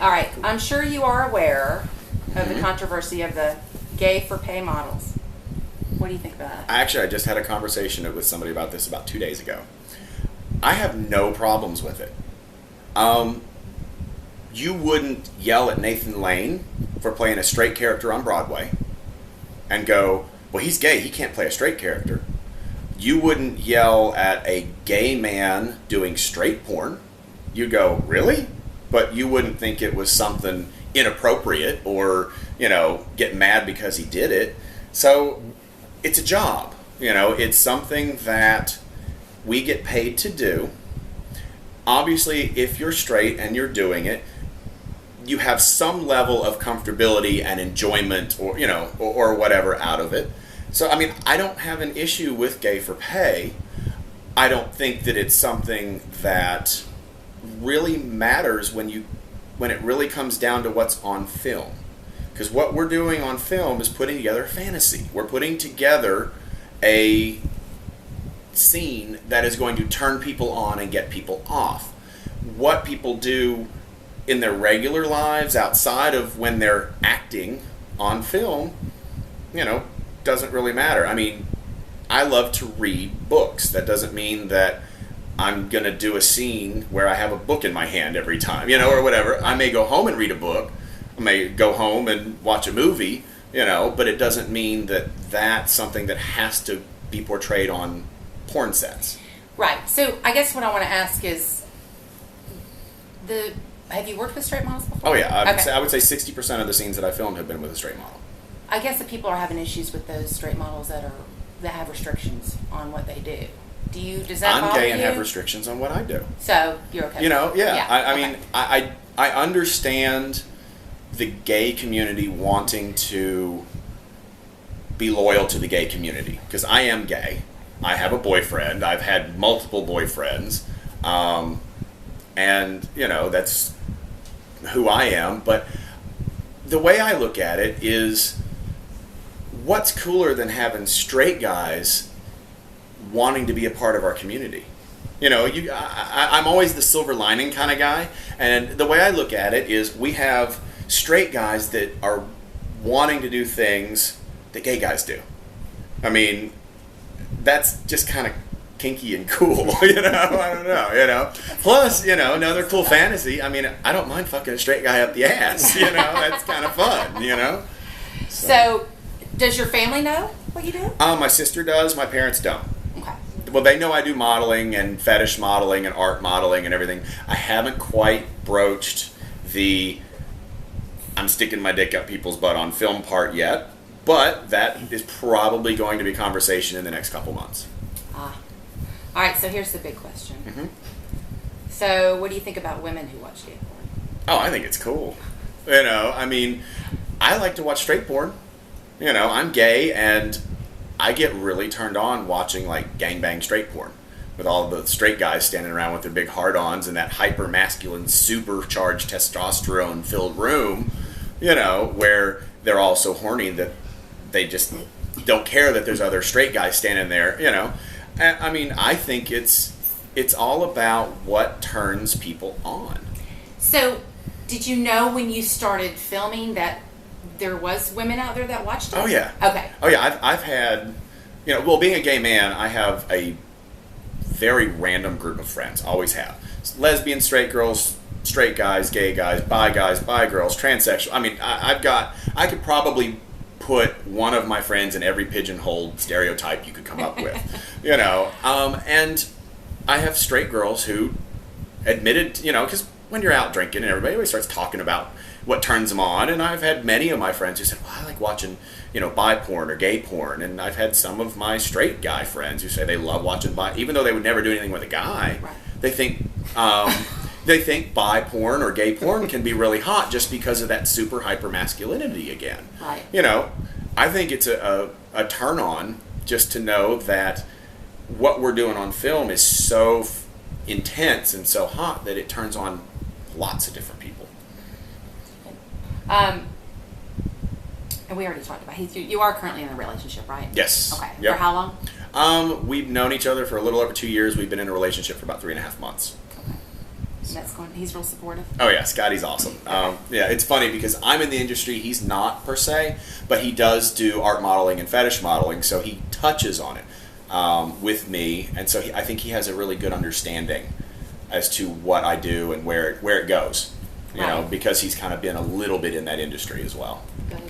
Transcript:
All right. I'm sure you are aware of the controversy of the gay for pay models. What do you think about that? Actually, I just had a conversation with somebody about this about 2 days ago. I have no problems with it. You wouldn't yell at Nathan Lane for playing a straight character on Broadway and go, well, he's gay, he can't play a straight character. You wouldn't yell at a gay man doing straight porn. You'd go, really? But you wouldn't think it was something inappropriate or, get mad because he did it. So it's a job. It's something that we get paid to do. Obviously, if you're straight and you're doing it, you have some level of comfortability and enjoyment or whatever out of it. So, I don't have an issue with gay for pay. I don't think that it's something that really matters when it really comes down to what's on film. Because what we're doing on film is putting together a fantasy. We're putting together a scene that is going to turn people on and get people off. What people do in their regular lives outside of when they're acting on film, doesn't really matter. I love to read books. That doesn't mean that I'm going to do a scene where I have a book in my hand every time, or whatever. I may go home and read a book. I may go home and watch a movie, but it doesn't mean that that's something that has to be portrayed on porn sets. Right. So I guess what I want to ask is, have you worked with straight models before? Oh yeah, I would say 60% of the scenes that I filmed have been with a straight model. I guess that people are having issues with those straight models that have restrictions on what they do. Does that bother you? I'm gay and have restrictions on what I do. So you're okay. Yeah. I understand the gay community wanting to be loyal to the gay community because I am gay. I have a boyfriend. I've had multiple boyfriends, and that's who I am. But the way I look at it is, what's cooler than having straight guys wanting to be a part of our community? I'm always the silver lining kind of guy, and the way I look at it is we have straight guys that are wanting to do things that gay guys do. That's just kind of kinky and cool, I don't know, Plus, another cool fantasy, I don't mind fucking a straight guy up the ass, that's kind of fun, So, does your family know what you do? My sister does, my parents don't. Okay. Well, they know I do modeling and fetish modeling and art modeling and everything. I haven't quite broached the I'm sticking my dick up people's butt on film part yet, but that is probably going to be conversation in the next couple months. All right, so here's the big question. Mm-hmm. So what do you think about women who watch gay porn? Oh, I think it's cool. I like to watch straight porn. I'm gay, and I get really turned on watching like gangbang straight porn with all the straight guys standing around with their big hard-ons in that hyper-masculine, supercharged testosterone-filled room, where they're all so horny that they just don't care that there's other straight guys standing there, I think it's all about what turns people on. So, did you know when you started filming that there was women out there that watched it? Oh, yeah. Okay. Oh, yeah. I've had, being a gay man, I have a very random group of friends. Always have. Lesbian, straight girls, straight guys, gay guys, bi girls, transsexual. I could probably put one of my friends in every pigeonhole stereotype you could come up with, and I have straight girls who admitted, because when you're out drinking and everybody always starts talking about what turns them on, and I've had many of my friends who said, well, I like watching, bi porn or gay porn, and I've had some of my straight guy friends who say they love watching bi, even though they would never do anything with a guy, right. They think bi porn or gay porn can be really hot just because of that super hyper masculinity again. Right. I think it's a turn on just to know that what we're doing on film is so intense and so hot that it turns on lots of different people. And we already talked about you are currently in a relationship, right? Yes. Okay. Yep. For how long? We've known each other for a little over 2 years. We've been in a relationship for about 3.5 months. Okay. That's going. He's real supportive. Oh yeah, Scotty's awesome. Yeah, it's funny because I'm in the industry. He's not per se, but he does do art modeling and fetish modeling, so he touches on it with me, and so I think he has a really good understanding as to what I do and where it goes. You know, Right. because he's kind of been a little bit in that industry as well. Good.